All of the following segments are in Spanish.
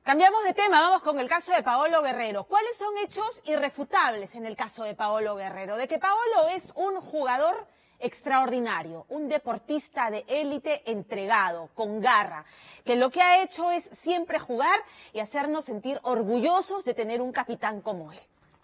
Cambiamos de tema, vamos con el caso de Paolo Guerrero. ¿Cuáles son hechos irrefutables en el caso de Paolo Guerrero? De que Paolo es un jugador extraordinario, un deportista de élite entregado, con garra, que lo que ha hecho es siempre jugar y hacernos sentir orgullosos de tener un capitán como él.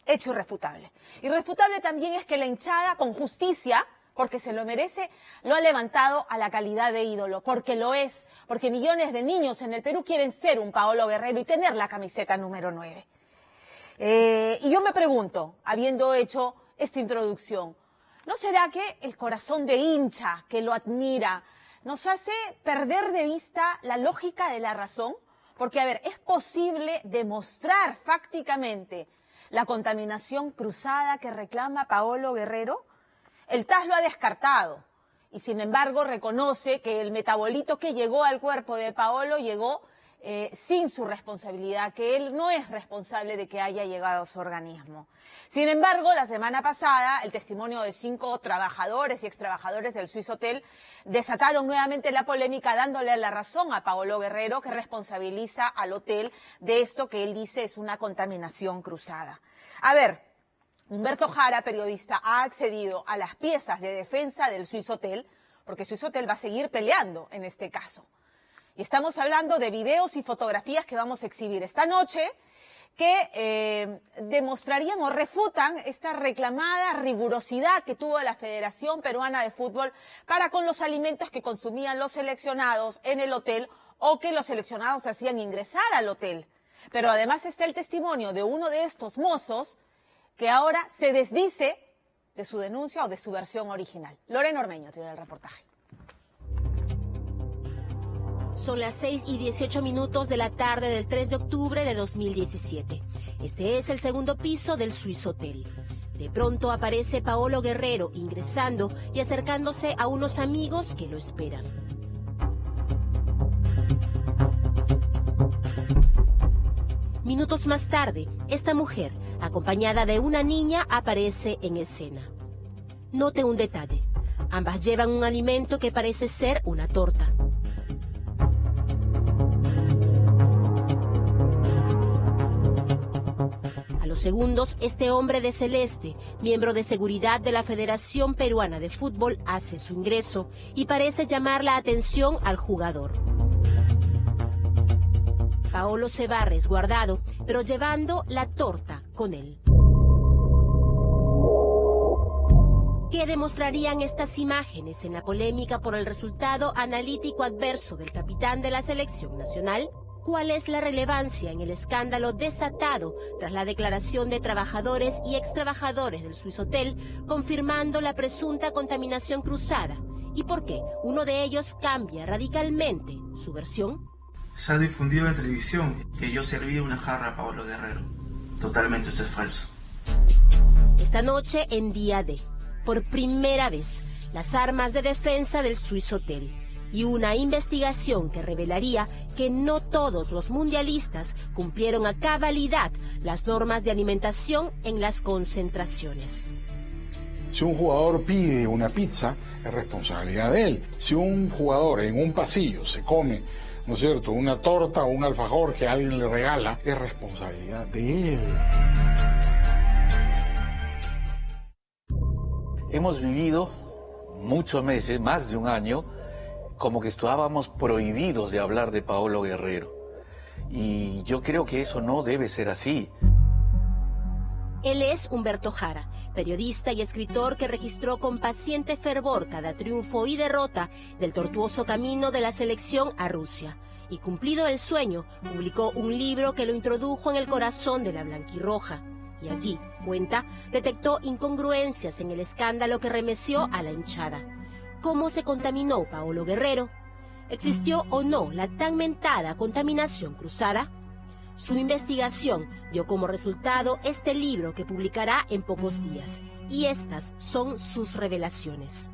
Hecho irrefutable. Irrefutable también es que la hinchada, con justicia, porque se lo merece, lo ha levantado a la calidad de ídolo, porque lo es, porque millones de niños en el Perú quieren ser un Paolo Guerrero y tener la camiseta número 9. Y yo me pregunto, habiendo hecho esta introducción, ¿no será que el corazón de hincha que lo admira nos hace perder de vista la lógica de la razón? Porque, a ver, ¿es posible demostrar fácticamente la contaminación cruzada que reclama Paolo Guerrero? El TAS lo ha descartado y, sin embargo, reconoce que el metabolito que llegó al cuerpo de Paolo llegó sin su responsabilidad, que él no es responsable de que haya llegado a su organismo. Sin embargo, la semana pasada, el testimonio de 5 trabajadores y extrabajadores del Swiss Hotel desataron nuevamente la polémica, dándole la razón a Paolo Guerrero, que responsabiliza al hotel de esto que él dice es una contaminación cruzada. A ver, Humberto Jara, periodista, ha accedido a las piezas de defensa del Swiss Hotel, porque Swiss Hotel va a seguir peleando en este caso. Y estamos hablando de videos y fotografías que vamos a exhibir esta noche, que demostrarían o refutan esta reclamada rigurosidad que tuvo la Federación Peruana de Fútbol para con los alimentos que consumían los seleccionados en el hotel o que los seleccionados hacían ingresar al hotel. Pero además está el testimonio de uno de estos mozos que ahora se desdice de su denuncia o de su versión original. Lorena Ormeño tiene el reportaje. Son las 6:18 de la tarde del 3 de octubre de 2017. Este es el segundo piso del Swiss Hotel. De pronto aparece Paolo Guerrero ingresando y acercándose a unos amigos que lo esperan. Minutos más tarde, esta mujer, acompañada de una niña, aparece en escena. Note un detalle. Ambas llevan un alimento que parece ser una torta. A los segundos, este hombre de celeste, miembro de seguridad de la Federación Peruana de Fútbol, hace su ingreso y parece llamar la atención al jugador. Paolo se va resguardado, pero llevando la torta con él. ¿Qué demostrarían estas imágenes en la polémica por el resultado analítico adverso del capitán de la selección nacional? ¿Cuál es la relevancia en el escándalo desatado tras la declaración de trabajadores y extrabajadores del Swiss Hotel confirmando la presunta contaminación cruzada? ¿Y por qué uno de ellos cambia radicalmente su versión? Se ha difundido en televisión que yo serví una jarra a Paolo Guerrero. Totalmente eso es falso. Esta noche en Día D, por primera vez, las armas de defensa del Swiss Hotel y una investigación que revelaría que no todos los mundialistas cumplieron a cabalidad las normas de alimentación en las concentraciones. Si un jugador pide una pizza, es responsabilidad de él. Si un jugador en un pasillo se come, ¿no es cierto?, una torta o un alfajor que alguien le regala, es responsabilidad de él. Hemos vivido muchos meses, más de un año, como que estábamos prohibidos de hablar de Paolo Guerrero. Y yo creo que eso no debe ser así. Él es Humberto Jara, periodista y escritor que registró con paciente fervor cada triunfo y derrota del tortuoso camino de la selección a Rusia. Y cumplido el sueño, publicó un libro que lo introdujo en el corazón de la blanquirroja. Y allí, cuenta, detectó incongruencias en el escándalo que remeció a la hinchada. ¿Cómo se contaminó Paolo Guerrero? ¿Existió o no la tan mentada contaminación cruzada? Su investigación dio como resultado este libro que publicará en pocos días. Y estas son sus revelaciones.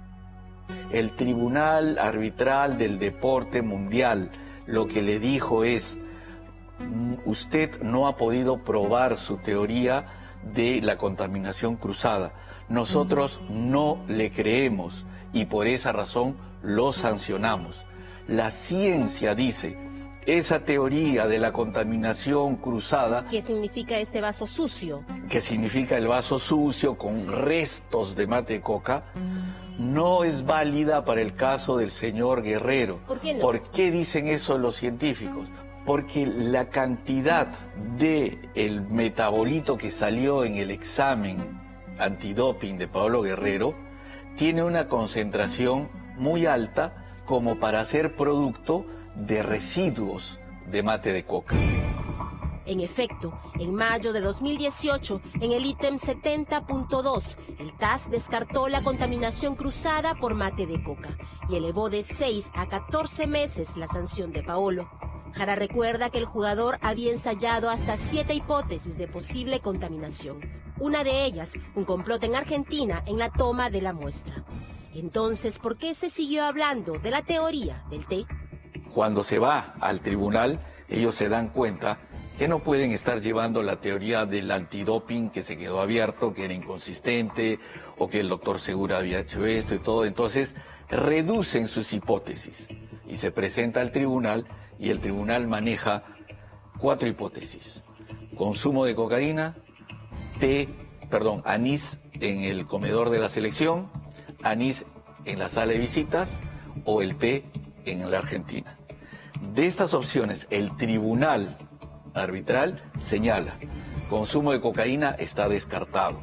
El Tribunal Arbitral del Deporte Mundial lo que le dijo es: usted no ha podido probar su teoría de la contaminación cruzada. Nosotros no le creemos y por esa razón lo sancionamos. La ciencia dice, esa teoría de la contaminación cruzada, ¿Qué significa este vaso sucio? que significa el vaso sucio con restos de mate de coca, no es válida para el caso del señor Guerrero. ¿Por qué no? ¿Por qué dicen eso los científicos? Porque la cantidad de el metabolito que salió en el examen antidoping de Paolo Guerrero tiene una concentración muy alta como para ser producto de residuos de mate de coca. En efecto, en mayo de 2018, en el ítem 70.2, el TAS descartó la contaminación cruzada por mate de coca y elevó de 6 a 14 meses la sanción de Paolo. Jara recuerda que el jugador había ensayado hasta 7 hipótesis de posible contaminación. Una de ellas, un complot en Argentina en la toma de la muestra. Entonces, ¿por qué se siguió hablando de la teoría del té? Cuando se va al tribunal, ellos se dan cuenta que no pueden estar llevando la teoría del antidoping que se quedó abierto, que era inconsistente, o que el doctor Segura había hecho esto y todo. Entonces, reducen sus hipótesis y se presenta al tribunal y el tribunal maneja 4 hipótesis. Consumo de cocaína, anís en el comedor de la selección, anís en la sala de visitas o el té en la Argentina. De estas opciones, el tribunal arbitral señala, consumo de cocaína está descartado,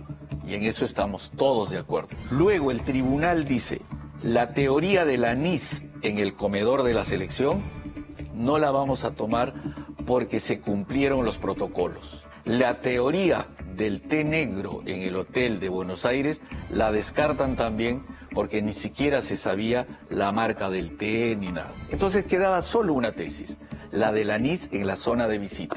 y en eso estamos todos de acuerdo. Luego el tribunal dice, la teoría del anís en el comedor de la selección no la vamos a tomar porque se cumplieron los protocolos. La teoría del té negro en el hotel de Buenos Aires la descartan también porque ni siquiera se sabía la marca del té ni nada. Entonces quedaba solo una tesis, la del anís en la zona de visita.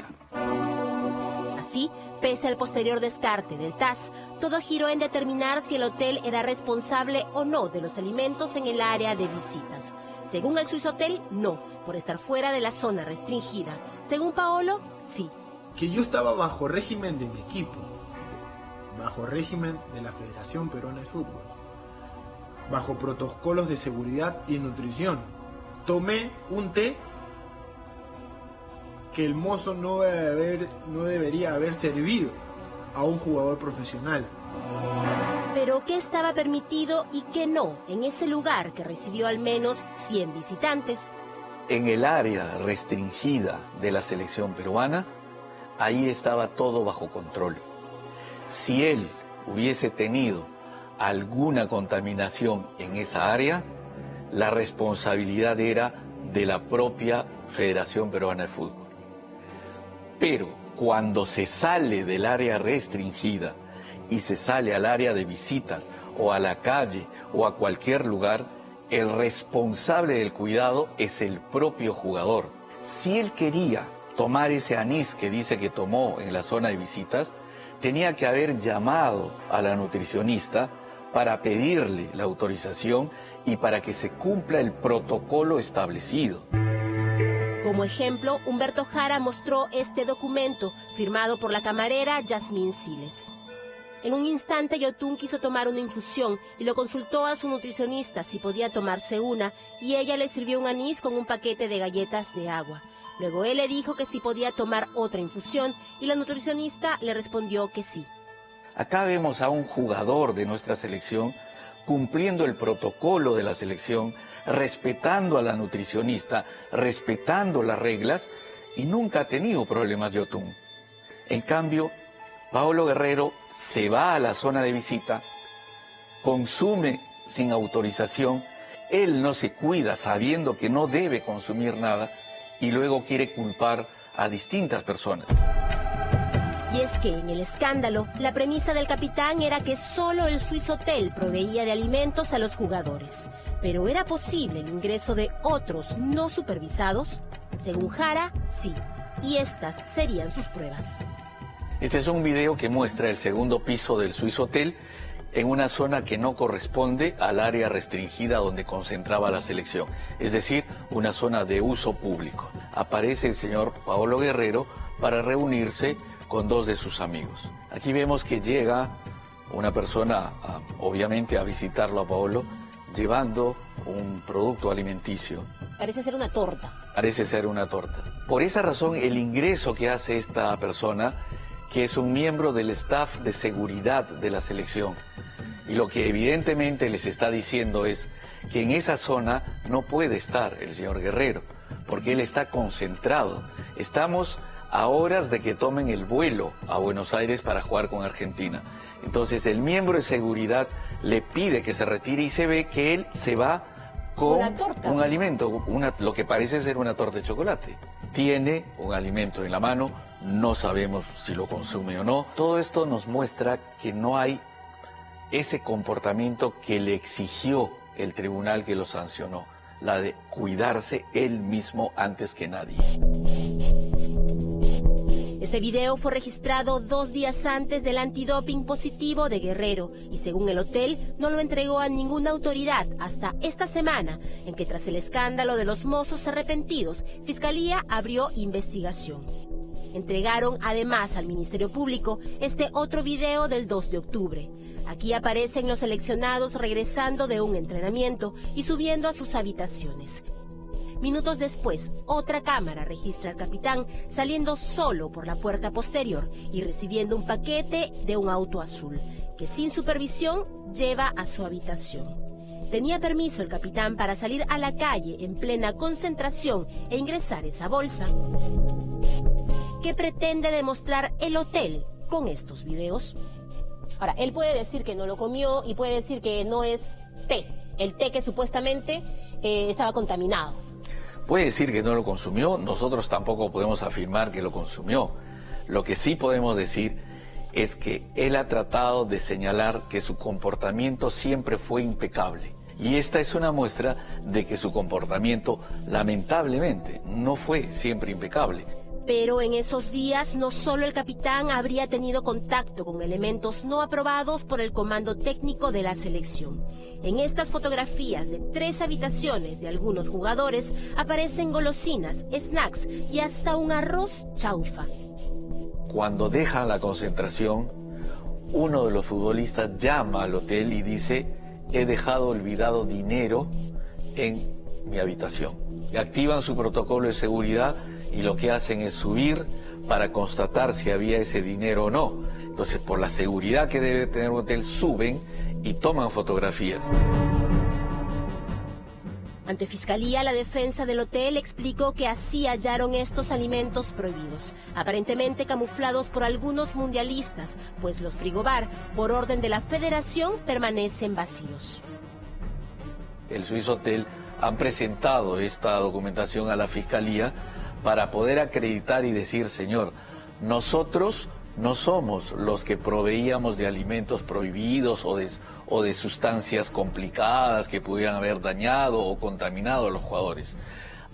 Así, pese al posterior descarte del TAS, todo giró en determinar si el hotel era responsable o no de los alimentos en el área de visitas. Según el Swissotel, no, por estar fuera de la zona restringida. Según Paolo, sí. Que yo estaba bajo régimen de mi equipo, bajo régimen de la Federación Peruana de Fútbol, bajo protocolos de seguridad y nutrición. Tomé un té que el mozo no debería haber servido a un jugador profesional. Pero ¿qué estaba permitido y qué no en ese lugar que recibió al menos 100 visitantes? En el área restringida de la selección peruana, ahí estaba todo bajo control. Si él hubiese tenido alguna contaminación en esa área, la responsabilidad era de la propia Federación Peruana de Fútbol. Pero cuando se sale del área restringida y se sale al área de visitas o a la calle o a cualquier lugar, el responsable del cuidado es el propio jugador. Si él quería tomar ese anís que dice que tomó en la zona de visitas, tenía que haber llamado a la nutricionista para pedirle la autorización y para que se cumpla el protocolo establecido. Como ejemplo, Humberto Jara mostró este documento firmado por la camarera Yasmín Siles. En un instante, Yotun quiso tomar una infusión y lo consultó a su nutricionista si podía tomarse una, y ella le sirvió un anís con un paquete de galletas de agua. Luego él le dijo que si podía tomar otra infusión y la nutricionista le respondió que sí. Acá vemos a un jugador de nuestra selección cumpliendo el protocolo de la selección, respetando a la nutricionista, respetando las reglas, y nunca ha tenido problemas Yotun. En cambio, Paolo Guerrero se va a la zona de visita, consume sin autorización, él no se cuida sabiendo que no debe consumir nada y luego quiere culpar a distintas personas. Y es que en el escándalo, la premisa del capitán era que solo el Swissotel proveía de alimentos a los jugadores. Pero ¿era posible el ingreso de otros no supervisados? Según Jara, sí. Y estas serían sus pruebas. Este es un video que muestra el segundo piso del Swissotel en una zona que no corresponde al área restringida donde concentraba la selección, es decir, una zona de uso público. Aparece el señor Paolo Guerrero para reunirse con 2 de sus amigos. Aquí vemos que llega una persona, obviamente, a visitarlo a Paolo, llevando un producto alimenticio. Parece ser una torta. Parece ser una torta. Por esa razón, el ingreso que hace esta persona, que es un miembro del staff de seguridad de la selección, y lo que evidentemente les está diciendo es que en esa zona no puede estar el señor Guerrero, porque él está concentrado. Estamos a horas de que tomen el vuelo a Buenos Aires para jugar con Argentina. Entonces el miembro de seguridad le pide que se retire y se ve que él se va con un alimento, lo que parece ser una torta de chocolate. Tiene un alimento en la mano, no sabemos si lo consume o no. Todo esto nos muestra que no hay ese comportamiento que le exigió el tribunal que lo sancionó, la de cuidarse él mismo antes que nadie. Este video fue registrado 2 días antes del antidoping positivo de Guerrero y según el hotel no lo entregó a ninguna autoridad hasta esta semana en que tras el escándalo de los mozos arrepentidos, Fiscalía abrió investigación. Entregaron además al Ministerio Público este otro video del 2 de octubre. Aquí aparecen los seleccionados regresando de un entrenamiento y subiendo a sus habitaciones. Minutos después, otra cámara registra al capitán saliendo solo por la puerta posterior y recibiendo un paquete de un auto azul, que sin supervisión lleva a su habitación. Tenía permiso el capitán para salir a la calle en plena concentración e ingresar esa bolsa. ¿Qué pretende demostrar el hotel con estos videos? Ahora, él puede decir que no lo comió y puede decir que no es té, el té que supuestamente estaba contaminado. Puede decir que no lo consumió, nosotros tampoco podemos afirmar que lo consumió. Lo que sí podemos decir es que él ha tratado de señalar que su comportamiento siempre fue impecable. Y esta es una muestra de que su comportamiento, lamentablemente, no fue siempre impecable. Pero en esos días no solo el capitán habría tenido contacto con elementos no aprobados por el comando técnico de la selección. En estas fotografías de 3 habitaciones de algunos jugadores aparecen golosinas, snacks y hasta un arroz chaufa. Cuando dejan la concentración, uno de los futbolistas llama al hotel y dice: he dejado olvidado dinero en mi habitación. Activan su protocolo de seguridad y lo que hacen es subir para constatar si había ese dinero o no. Entonces, por la seguridad que debe tener un hotel, suben y toman fotografías. Ante Fiscalía, la defensa del hotel explicó que así hallaron estos alimentos prohibidos, aparentemente camuflados por algunos mundialistas, pues los frigobar, por orden de la Federación, permanecen vacíos. El Swiss Hotel han presentado esta documentación a la Fiscalía para poder acreditar y decir: señor, nosotros no somos los que proveíamos de alimentos prohibidos o de sustancias complicadas que pudieran haber dañado o contaminado a los jugadores.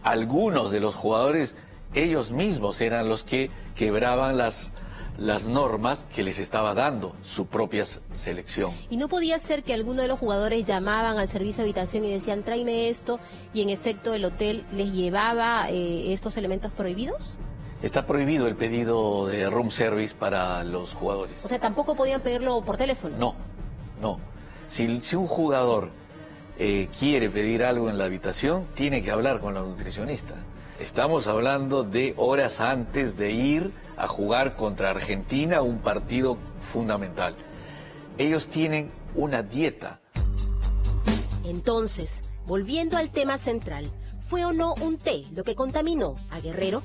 Algunos de los jugadores, ellos mismos eran los que quebraban las normas que les estaba dando su propia selección. ¿Y no podía ser que alguno de los jugadores llamaban al servicio de habitación y decían: tráeme esto, y en efecto el hotel les llevaba estos elementos prohibidos? Está prohibido el pedido de room service para los jugadores. O sea, ¿tampoco podían pedirlo por teléfono? No. Si un jugador quiere pedir algo en la habitación, tiene que hablar con la nutricionista. Estamos hablando de horas antes de ir a jugar contra Argentina, un partido fundamental. Ellos tienen una dieta. Entonces, volviendo al tema central, ¿fue o no un té lo que contaminó a Guerrero?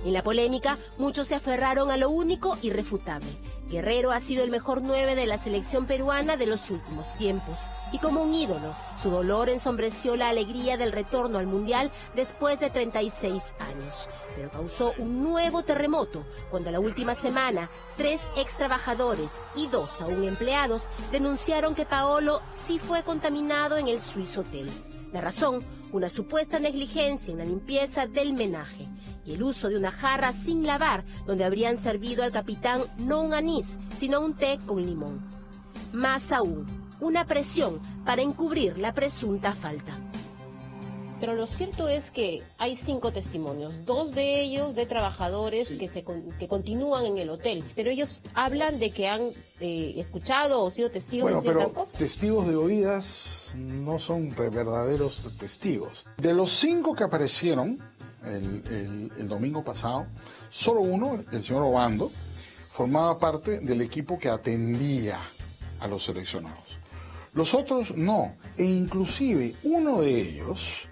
En la polémica, muchos se aferraron a lo único irrefutable. Guerrero ha sido el mejor 9 de la selección peruana de los últimos tiempos. Y como un ídolo, su dolor ensombreció la alegría del retorno al Mundial después de 36 años. Pero causó un nuevo terremoto cuando la última semana 3 ex trabajadores y 2 aún empleados denunciaron que Paolo sí fue contaminado en el Swiss Hotel. La razón, una supuesta negligencia en la limpieza del menaje y el uso de una jarra sin lavar donde habrían servido al capitán no un anís, sino un té con limón. Más aún, una presión para encubrir la presunta falta. Pero lo cierto es que hay 5 testimonios, 2 de ellos de trabajadores que continúan en el hotel, pero ellos hablan de que han escuchado o sido testigos de ciertas cosas. Testigos de oídas no son verdaderos testigos. De los 5 que aparecieron el domingo pasado, solo uno, el señor Obando, formaba parte del equipo que atendía a los seleccionados. Los otros no, e inclusive uno de ellos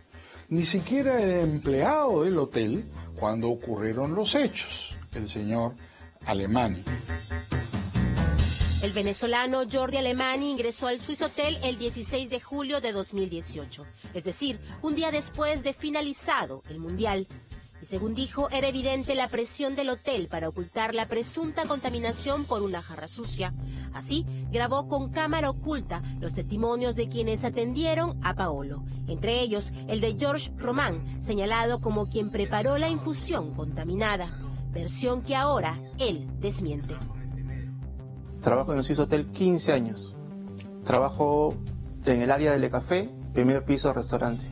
ni siquiera era empleado del hotel cuando ocurrieron los hechos, el señor Alemany. El venezolano Jordi Alemany ingresó al Swiss Hotel el 16 de julio de 2018, es decir, un día después de finalizado el Mundial. Y según dijo, era evidente la presión del hotel para ocultar la presunta contaminación por una jarra sucia. Así, grabó con cámara oculta los testimonios de quienes atendieron a Paolo, entre ellos el de George Román, señalado como quien preparó la infusión contaminada, versión que ahora él desmiente. Trabajo en el Swiss Hotel 15 años. Trabajo en el área del café, primer piso restaurante.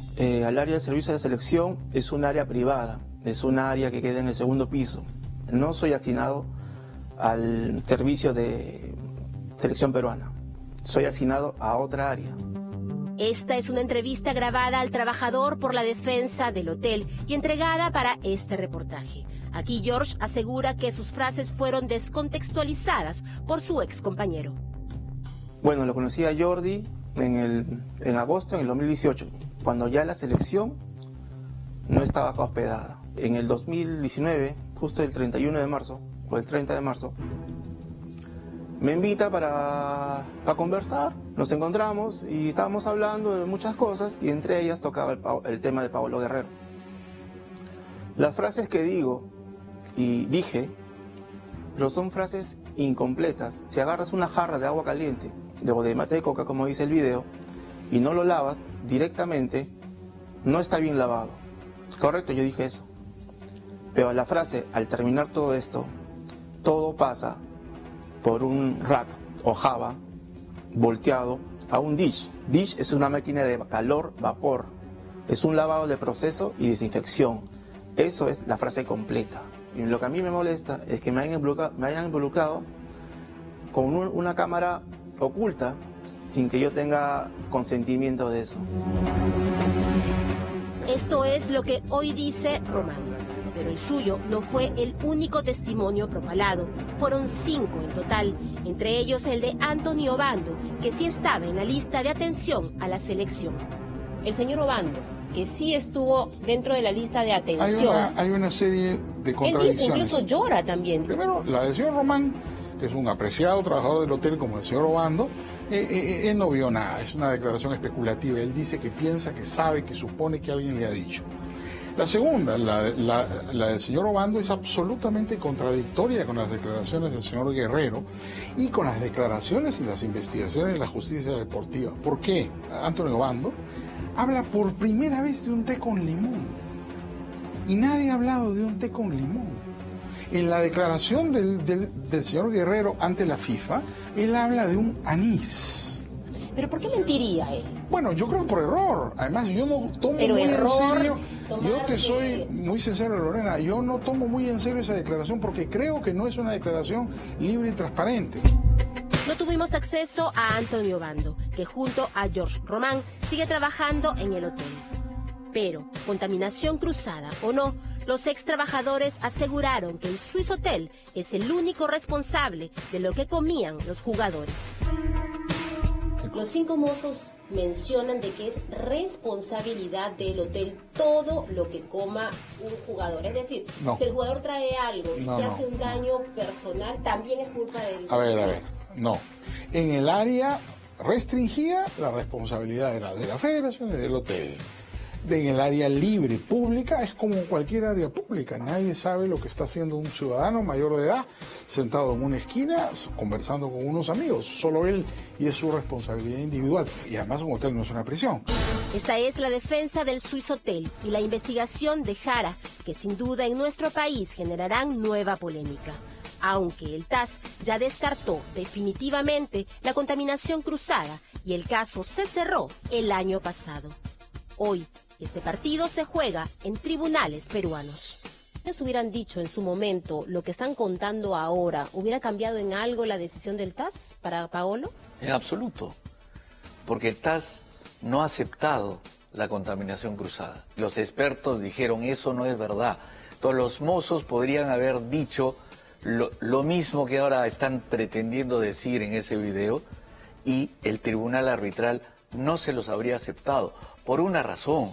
Al área de servicio de selección es un área privada, es un área que queda en el segundo piso. No soy asignado al servicio de selección peruana, soy asignado a otra área. Esta es una entrevista grabada al trabajador por la defensa del hotel y entregada para este reportaje. Aquí George asegura que sus frases fueron descontextualizadas por su ex compañero. Bueno, lo conocí a Jordi en agosto, en el 2018, cuando ya la selección no estaba acá hospedada. En el 2019, justo el 31 de marzo, o el 30 de marzo, me invita para conversar, nos encontramos y estábamos hablando de muchas cosas y entre ellas tocaba el tema de Paolo Guerrero. Las frases que digo y dije, pero son frases incompletas. Si agarras una jarra de agua caliente, de mate de coca, como dice el video, y no lo lavas directamente, no está bien lavado. Es correcto, yo dije eso. Pero la frase, al terminar todo esto, todo pasa por un rack o java volteado a un dish. Dish es una máquina de calor, vapor. Es un lavado de proceso y desinfección. Eso es la frase completa. Y lo que a mí me molesta es que me hayan involucrado con una cámara oculta sin que yo tenga consentimiento de eso. Esto es lo que hoy dice Román. Pero el suyo no fue el único testimonio propalado. Fueron 5 en total, entre ellos el de Anthony Obando, que sí estaba en la lista de atención a la selección. El señor Obando, que sí estuvo dentro de la lista de atención. Hay una serie de contradicciones. Él dice, incluso llora también. Primero, la del señor Román, que es un apreciado trabajador del hotel como el señor Obando, él no vio nada, es una declaración especulativa. Él dice que piensa, que sabe, que supone que alguien le ha dicho. La segunda, la del señor Obando, es absolutamente contradictoria con las declaraciones del señor Guerrero y con las declaraciones y las investigaciones de la justicia deportiva. ¿Por qué? Anthony Obando habla por primera vez de un té con limón y nadie ha hablado de un té con limón. En la declaración del señor Guerrero ante la FIFA, él habla de un anís. ¿Pero por qué mentiría él? Bueno, yo creo por error. Además, yo no tomo muy en serio. Yo te soy muy sincero, Lorena. Yo no tomo muy en serio esa declaración porque creo que no es una declaración libre y transparente. No tuvimos acceso a Anthony Obando, que junto a George Román sigue trabajando en el hotel. Pero, contaminación cruzada o no, los ex trabajadores aseguraron que el Swiss Hotel es el único responsable de lo que comían los jugadores. Los 5 mozos mencionan de que es responsabilidad del hotel todo lo que coma un jugador. Es decir, si el jugador trae algo y se hace un daño personal, también es culpa del A ver, no. En el área restringida, la responsabilidad era de la federación y del hotel. En el área libre pública es como cualquier área pública. Nadie sabe lo que está haciendo un ciudadano mayor de edad sentado en una esquina conversando con unos amigos. Solo él, y es su responsabilidad individual. Y además un hotel no es una prisión. Esta es la defensa del Swiss Hotel y la investigación de Jara, que sin duda en nuestro país generarán nueva polémica. Aunque el TAS ya descartó definitivamente la contaminación cruzada y el caso se cerró el año pasado. Hoy, Este partido se juega en tribunales peruanos. ¿Les hubieran dicho en su momento lo que están contando ahora? ¿Hubiera cambiado en algo la decisión del TAS para Paolo? En absoluto, porque el TAS no ha aceptado la contaminación cruzada. Los expertos dijeron, eso no es verdad. Todos los mozos podrían haber dicho lo mismo que ahora están pretendiendo decir en ese video, y el tribunal arbitral no se los habría aceptado, por una razón.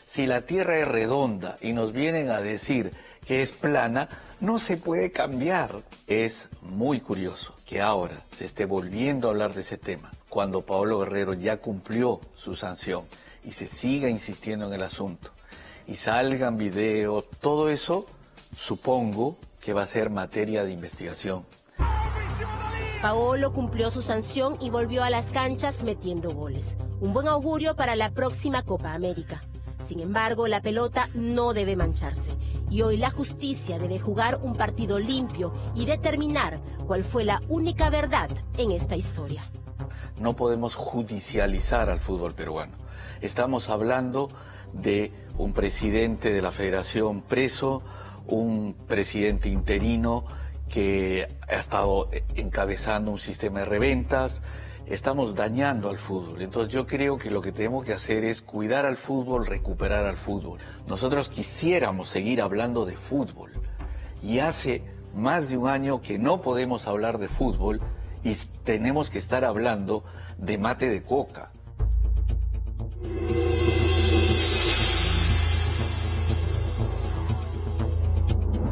Si la Tierra es redonda y nos vienen a decir que es plana, no se puede cambiar. Es muy curioso que ahora se esté volviendo a hablar de ese tema, cuando Paolo Guerrero ya cumplió su sanción, y se siga insistiendo en el asunto, y salgan videos, todo eso, supongo que va a ser materia de investigación. Paolo cumplió su sanción y volvió a las canchas metiendo goles. Un buen augurio para la próxima Copa América. Sin embargo, la pelota no debe mancharse. Y hoy la justicia debe jugar un partido limpio y determinar cuál fue la única verdad en esta historia. No podemos judicializar al fútbol peruano. Estamos hablando de un presidente de la federación preso, un presidente interino que ha estado encabezando un sistema de reventas. Estamos dañando al fútbol. Entonces yo creo que lo que tenemos que hacer es cuidar al fútbol, recuperar al fútbol. Nosotros quisiéramos seguir hablando de fútbol, y hace más de un año que no podemos hablar de fútbol y tenemos que estar hablando de mate de coca.